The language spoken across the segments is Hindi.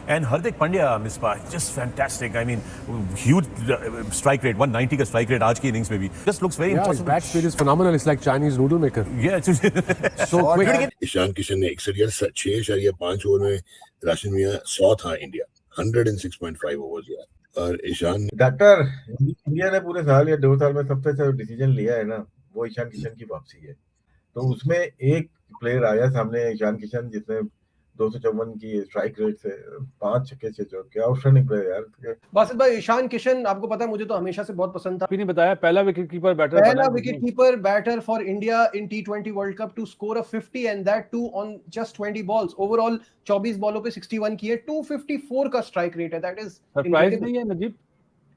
And Hardik Pandya, Misbah, just fantastic. I mean, huge strike rate, 190 का strike rate आज की innings में भी. Just looks very impossible. His bat speed is phenomenal. It's like Chinese noodle maker. Yeah, so quick. Ishan Kishan ने 61.5 ओवर में राशिद मियां 100 था इंडिया 106.5 ओवर्स यार. और ईशान डॉक्टर इंडिया ने पूरे साल या 2 साल में सबसे अच्छा डिसीजन लिया है ना, वो ईशान किशन की वापसी है. तो उसमें एक प्लेयर आया सामने, ईशान किशन, जिसने 254 की स्ट्राइक रेट से 5 छक्के 6 चौके. क्या आउटस्टैंडिंग प्लेयर यार. बासित भाई, ईशान किशन आपको पता है मुझे तो हमेशा से बहुत पसंद था. अभी नहीं बताया, पहला wicket keeper batter for India in T20 world cup to score a 50 and that too on just 20 balls. Overall 24 बॉलों पे 61 किए, 254 का स्ट्राइक रेट है. दैट इज सरप्राइज नहीं है नजीब?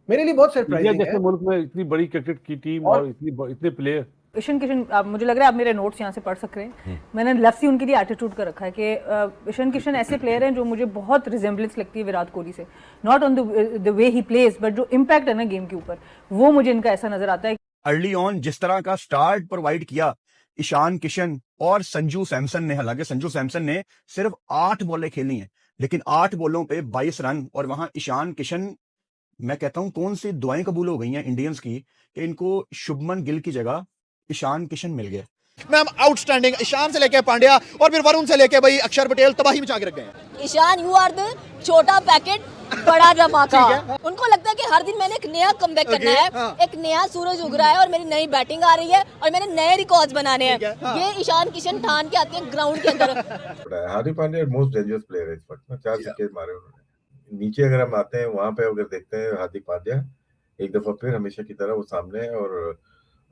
मेरे लिए बहुत सरप्राइजिंग है. जैसे मुल्क में इतनी बड़ी क्रिकेट की टीम और इतने प्लेयर. ईशान किशन, मुझे लग रहा है आप मेरे नोट्स यहाँ से पढ़ सक रहे हैं. मैंने लफ्सी उनके लिए एटीट्यूड का रखा है कि ईशान किशन ऐसे प्लेयर हैं जो मुझे बहुत रिजेंबलेंस लगती है विराट कोहली से. Not on the way he plays, but जो इम्पैक्ट है ना गेम के ऊपर, वो मुझे इनका ऐसा नजर आता है. अर्ली ऑन जिस तरह का स्टार्ट प्रोवाइड किया ईशान किशन और संजू सैमसन ने, हालांकि संजू सैमसन ने सिर्फ 8 बॉलें खेली हैं, लेकिन 8 बॉलों पे 22 रन. और वहां ईशान किशन, मैं कहता हूं कौन सी दुआएं कबूल हो गई हैं इंडियंस की कि इनको शुभमन गिल की जगह ईशान किशन मिल गया. मैम आउटस्टैंडिंग, ईशान से लेके पांड्या और फिर वरुण से लेके भाई अक्षर पटेल तबाही मचा के रख गए हैं. ईशान, यू आर द छोटा पैकेट बड़ा धमाका. उनको लगता है कि हर दिन मैंने एक नया कमबैक करना है. एक नया सूरज उग रहा है और मेरी नई बैटिंग आ रही है और मैंने नए रिकॉर्ड्स बनाने हैं. ये ईशान किशन ठान के आते हैं ग्राउंड के अंदर. Hardik Pandya most dangerous player है इस वक्त. 4 छक्के मारे उन्होंने. नीचे अगर हम आते हैं वहां पे अगर देखते हैं हार्दिक पांड्या एक दफा फिर हमेशा की तरह वो सामने है और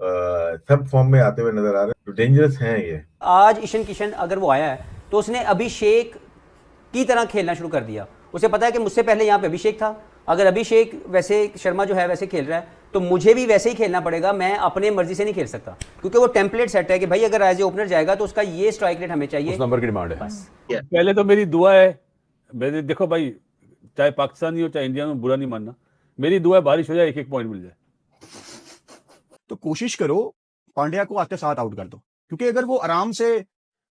सब फॉर्म में आते हुए नजर आ रहे हैं. डेंजरस हैं ये. आज ईशान किशन अगर वो आया है तो उसने अभिषेक की तरह खेलना शुरू कर दिया. उसे पता है कि मुझसे पहले यहाँ पे अभिषेक था. अगर अभिषेक वैसे शर्मा जो है वैसे खेल रहा है तो मुझे भी वैसे ही खेलना पड़ेगा. मैं अपने मर्जी से नहीं खेल सकता क्योंकि वो टेम्पलेट सेट है कि भाई अगर एज ए ओपनर जाएगा तो उसका ये स्ट्राइक रेट हमें चाहिए. उस नंबर की डिमांड है. पहले तो मेरी दुआ है, मैंने देखो भाई, चाहे पाकिस्तानी हो चाहे इंडिया में, बुरा नहीं मानना, मेरी दुआ है बारिश हो जाए, 1-1 पॉइंट मिल जाए. तो कोशिश करो पांड्या को आते साथ आउट कर दो, क्योंकि अगर वो आराम से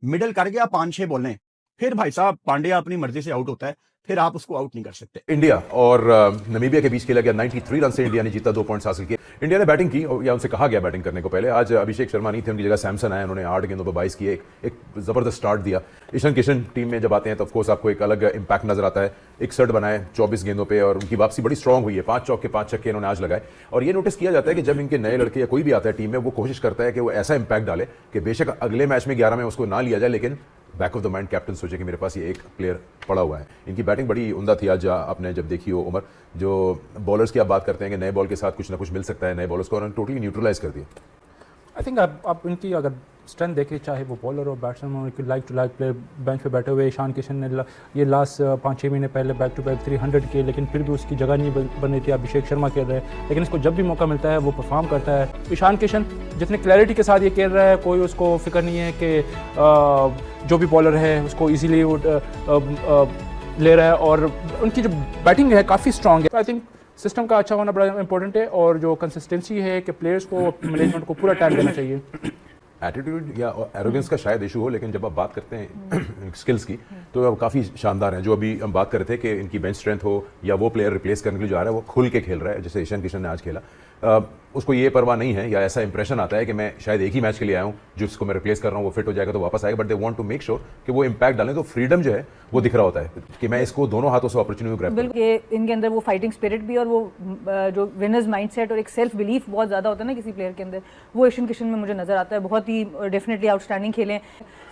मिडल कर गया 5-6 बॉलें, फिर भाई साहब पांड्या अपनी मर्जी से आउट होता है, फिर आप उसको आउट नहीं कर सकते. इंडिया और नमीबिया के बीच खेला गया 93 रन से इंडिया ने जीता, 2 पॉइंट्स हासिल किए. इंडिया ने बैटिंग की या उनसे कहा गया बैटिंग करने को पहले. आज अभिषेक शर्मा नहीं थे, उनकी जगह सैमसन आए. उन्होंने 8 गेंदों पर 22 किए, एक जबरदस्त स्टार्ट दिया. ईशान किशन टीम में जब आते हैं तो ऑफकोर्स आपको एक अलग इंपैक्ट नजर आता है. 61 बनाए 24 गेंदों पे और उनकी वापसी बड़ी स्ट्रांग हुई है. 5 चौके 5 छक्के इन्होंने आज लगाए. और ये नोटिस किया जाता है कि जब इनके नए लड़के या कोई भी आता है टीम में, वो कोशिश करता है कि वो ऐसा इंपैक्ट डाले कि बेशक अगले मैच में 11 में उसको ना लिया जाए, लेकिन back of the mind captain सोचे कि मेरे पास ये एक प्लेयर पड़ा हुआ है. इनकी बैटिंग बड़ी उम्दा थी आज. आपने जब देखी हो उमर, जो बॉलर्स की आप बात करते हैं कि नए बॉल के साथ कुछ ना कुछ मिल सकता है, नए बॉलर्स को उन्होंने टोटली न्यूट्रलाइज कर दिया. आई थिंक आप इनकी अगर स्ट्रेंथ देखें, चाहे वो बॉलर और batsman, like to like player bench पे बैठे हुए. ईशान किशन ने ये लास्ट 5-6 महीने पहले बैक टू बैक 300 किए, लेकिन फिर भी उसकी जगह नहीं बन रही थी. अभिषेक शर्मा खेल रहे हैं, लेकिन इसको जब भी मौका मिलता है वो परफॉर्म करता है. ईशान किशन जितने क्लैरिटी के साथ ये खेल रहा है, कोई उसको फिक्र नहीं है कि जो भी बॉलर है उसको ईजिली ले रहा है. और उनकी जो बैटिंग है काफ़ी स्ट्रॉन्ग है. आई थिंक सिस्टम का अच्छा होना बड़ा इंपॉर्टेंट है और जो कंसिस्टेंसी है कि प्लेयर्स को, मैनेजमेंट को पूरा टाइम देना चाहिए. एटीट्यूड या एरोगेंस का शायद इशू हो, लेकिन जब आप बात करते हैं स्किल्स की तो काफ़ी शानदार हैं. जो अभी हम बात कर रहे थे कि इनकी बेंच स्ट्रेंथ हो या वो प्लेयर रिप्लेस करने के लिए जो आ रहा है वो खुल के खेल रहा है, जैसे ईशान किशन ने आज खेला. उसको ये परवाह नहीं है या ऐसा इंप्रेशन आता है कि मैं शायद एक ही मैच के लिए आया हूँ, जिसको मैं रिप्लेस कर रहा हूँ वो फिट हो जाएगा तो वापस आएगा. But they want to make sure कि वो इंपैक्ट डालें. तो फ्रीडम जो है वो दिख रहा होता है कि मैं इसको दोनों हाथों से अपॉर्चुनिटी ग्रैब करूं. बिल्कुल, इनके अंदर वो फाइटिंग स्पिरिट भी और वो जो विनर्स माइंडसेट और एक सेल्फ बिलीफ बहुत ज़्यादा होता है ना किसी प्लेयर के अंदर, वो ईशान किशन में मुझे नजर आता है. बहुत ही डेफिनेटली आउटस्टैंडिंग खेले,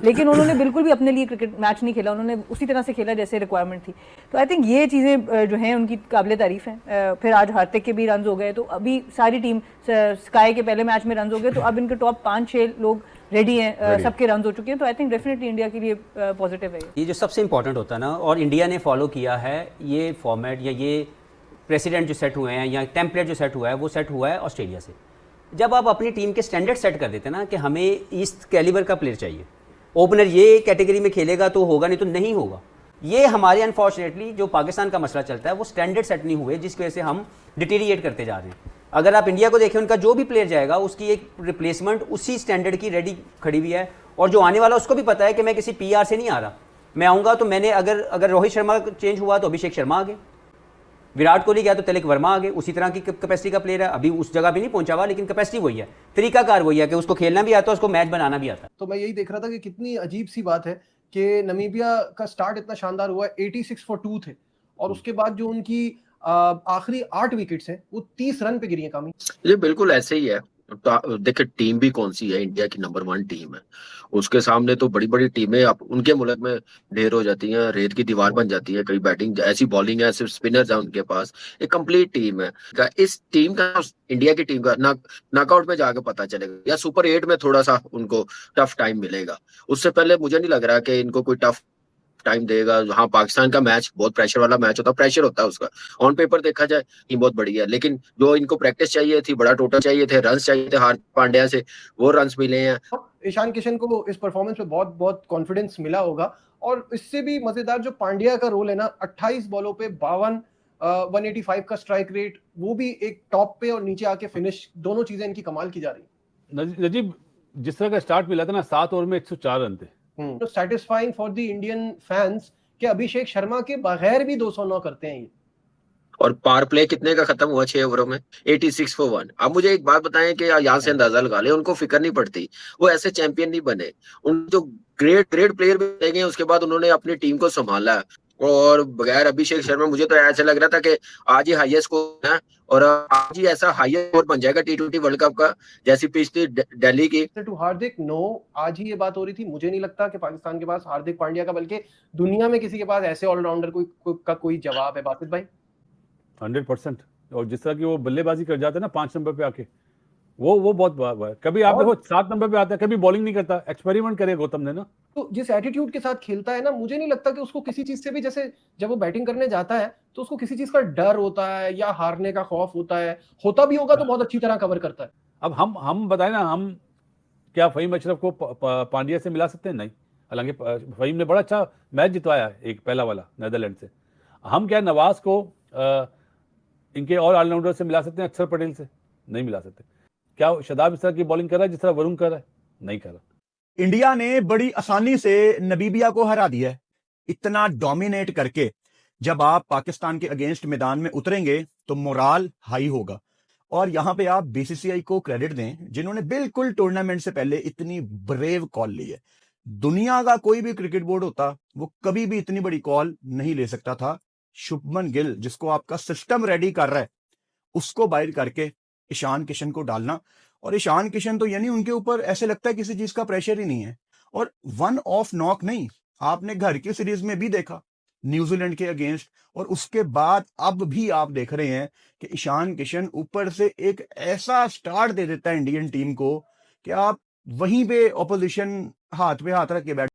लेकिन उन्होंने बिल्कुल भी अपने लिए क्रिकेट मैच नहीं खेला. उन्होंने उसी तरह से खेला जैसे रिक्वायरमेंट थी. तो आई थिंक ये चीज़ें जो हैं उनकी काबिल तारीफ़ हैं. फिर आज हार्दिक के भी रन हो गए, तो अभी सारी टीम, स्काई के पहले मैच में रन हो गए, तो अब इनके टॉप 5-6 लोग रेडी हैं, सबके रन हो चुके हैं. तो आई थिंक डेफिनेटली इंडिया के लिए पॉजिटिव है. ये जो सबसे इंपॉर्टेंट होता है ना, और इंडिया ने फॉलो किया है ये फॉर्मेट या ये प्रेसिडेंट जो सेट हुए हैं या टेम्पलेट जो सेट हुआ है, वो सेट हुआ है ऑस्ट्रेलिया से. जब आप अपनी टीम के स्टैंडर्ड सेट कर देते हैं ना कि हमें इस कैलिबर का प्लेयर चाहिए, ओपनर ये कैटेगरी में खेलेगा तो होगा, नहीं तो नहीं होगा. ये हमारे अनफॉर्चुनेटली जो पाकिस्तान का मसला चलता है वो स्टैंडर्ड सेट नहीं हुए, जिसकी वजह से हम डिटेरिएट करते जा रहे हैं. अगर आप इंडिया को देखें, उनका जो भी प्लेयर जाएगा उसकी एक रिप्लेसमेंट उसी स्टैंडर्ड की रेडी खड़ी हुई है. और जो आने वाला उसको भी पता है कि मैं किसी पीआर से नहीं आ रहा, मैं आऊँगा तो मैंने अगर रोहित शर्मा चेंज हुआ तो अभिषेक शर्मा आ गए, विराट कोहली गया तो तिलक वर्मा आ गए, उसी तरह की कैपेसिटी का प्लेयर है, अभी उस जगह भी नहीं पहुंचा हुआ लेकिन कैपेसिटी वही है, तरीकाकार वही है कि उसको खेलना भी आता है, उसको मैच बनाना भी आता है। तो मैं यही देख रहा था कि कितनी अजीब सी बात है कि नमीबिया का स्टार्ट इतना शानदार हुआ, 86 फॉर 2 थे, और उसके बाद जो उनकी आखिरी 8 विकेट्स हैं वो 30 रन पे गिरी हैं। कामी ये बिल्कुल ऐसे ही है। देखिए टीम भी कौन सी है, इंडिया की नंबर 1 टीम है, उसके सामने तो बड़ी बड़ी टीमें अब उनके मुल्क में ढेर हो जाती हैं, रेत की दीवार बन जाती है। कई बैटिंग ऐसी बॉलिंग है, सिर्फ स्पिनर्स है उनके पास, एक कंप्लीट टीम है। इस टीम का, इंडिया की टीम का नॉकआउट में जाकर पता चलेगा, या सुपर 8 में थोड़ा सा उनको टफ टाइम मिलेगा। उससे पहले मुझे नहीं लग रहा कि इनको कोई टफ टाइम देगा। हाँ, पाकिस्तान का मैच बहुत प्रेशर वाला मैच होता है, प्रेशर होता है उसका। ऑन पेपर देखा जाए टीम बहुत बढ़िया है, लेकिन जो इनको प्रैक्टिस चाहिए थी, बड़ा टोटल चाहिए थे, रन्स चाहिए थे हार्दिक पांड्या से, वो रन्स मिले हैं। ईशान किशन को इस परफॉर्मेंस में बहुत बहुत कॉन्फिडेंस मिला होगा, और इससे भी मजेदार जो पांड्या का रोल है ना, 28 बॉलों पे 52 185 का स्ट्राइक रेट, वो भी एक टॉप पे और नीचे आके फिनिश, दोनों चीजें इनकी कमाल की जा रही है। नजीब, जिस तरह का स्टार्ट मिला था ना, 7 ओवर में 104 रन थे, तो satisfying for the Indian fans कि अभिषेक शर्मा के बगैर भी 209 करते हैं ये। और पावर प्ले कितने का खत्म हुआ 6 ओवरों में, 86 फॉर 1। अब मुझे एक बात बताएं कि यहाँ से अंदाजा लगा ले, उनको फिक्र नहीं पड़ती, वो ऐसे चैंपियन नहीं बने। उन जो ग्रेट प्लेयर भी गए, उसके बाद उन्होंने अपनी टीम को संभाला। और बगैर अभिषेक शर्मा मुझे तो ऐसा लग रहा था कि आज ही हाईएस्ट स्कोर है, और आज ही ऐसा हाईएस्ट स्कोर बन जाएगा T20 वर्ल्ड कप का, जैसी पिच थी दिल्ली की। टू हार्दिक, नो, आज ही ये बात हो रही थी। मुझे नहीं लगता कि पाकिस्तान के पास हार्दिक पांड्या का, बल्कि दुनिया में किसी के पास ऐसे ऑलराउंडर कोई जवाब है। बासित भाई 100%। और जिस तरह की वो बल्लेबाजी कर जाता है ना 5 नंबर पे आके, वो बहुत, कभी आप देखो 7 नंबर पे आता है, कभी बॉलिंग नहीं करता, एक्सपेरिमेंट करे गौतम ने ना। तो जिस एटीट्यूड के साथ खेलता है ना, मुझे नहीं लगता कि उसको किसी चीज से भी, जैसे जब वो बैटिंग करने जाता है तो उसको किसी चीज का डर होता है या हारने का खौफ होता है। होता भी होगा तो बहुत अच्छी तरह कवर करता है। अब हम बताएं ना, हम क्या फहीम अशरफ को पांड्या से मिला सकते हैं? नहीं। हालांकि फहीम ने बड़ा अच्छा मैच जितवाया एक पहला वाला नीदरलैंड से। हम क्या नवाज को इनके और ऑलराउंडर से मिला सकते हैं? अक्षर पटेल से नहीं मिला सकते। क्या शदाब इस तरह की बॉलिंग कर रहा है जिस तरह वरुण कर रहा है? नहीं कर रहा। इंडिया ने बड़ी आसानी से नमीबिया को हरा दिया है, इतना डोमिनेट करके। जब आप पाकिस्तान के अगेंस्ट मैदान में उतरेंगे तो मोराल हाई होगा। और यहां पे आप बीसीसीआई को क्रेडिट दें, जिन्होंने बिल्कुल टूर्नामेंट से पहले इतनी ब्रेव कॉल ली है। दुनिया का कोई भी क्रिकेट बोर्ड होता, वो कभी भी इतनी बड़ी कॉल नहीं ले सकता था। शुभमन गिल, जिसको आपका सिस्टम रेडी कर रहा है, उसको बाहर करके ईशान किशन को डालना। और ईशान किशन तो यानी उनके ऊपर ऐसे लगता है किसी चीज का प्रेशर ही नहीं है। और 1 ऑफ नॉक नहीं, आपने घर की सीरीज में भी देखा न्यूजीलैंड के अगेंस्ट, और उसके बाद अब भी आप देख रहे हैं कि ईशान किशन ऊपर से एक ऐसा स्टार्ट दे देता है इंडियन टीम को कि आप वहीं पे ऑपोजिशन हाथ पे हाथ रख के बैठ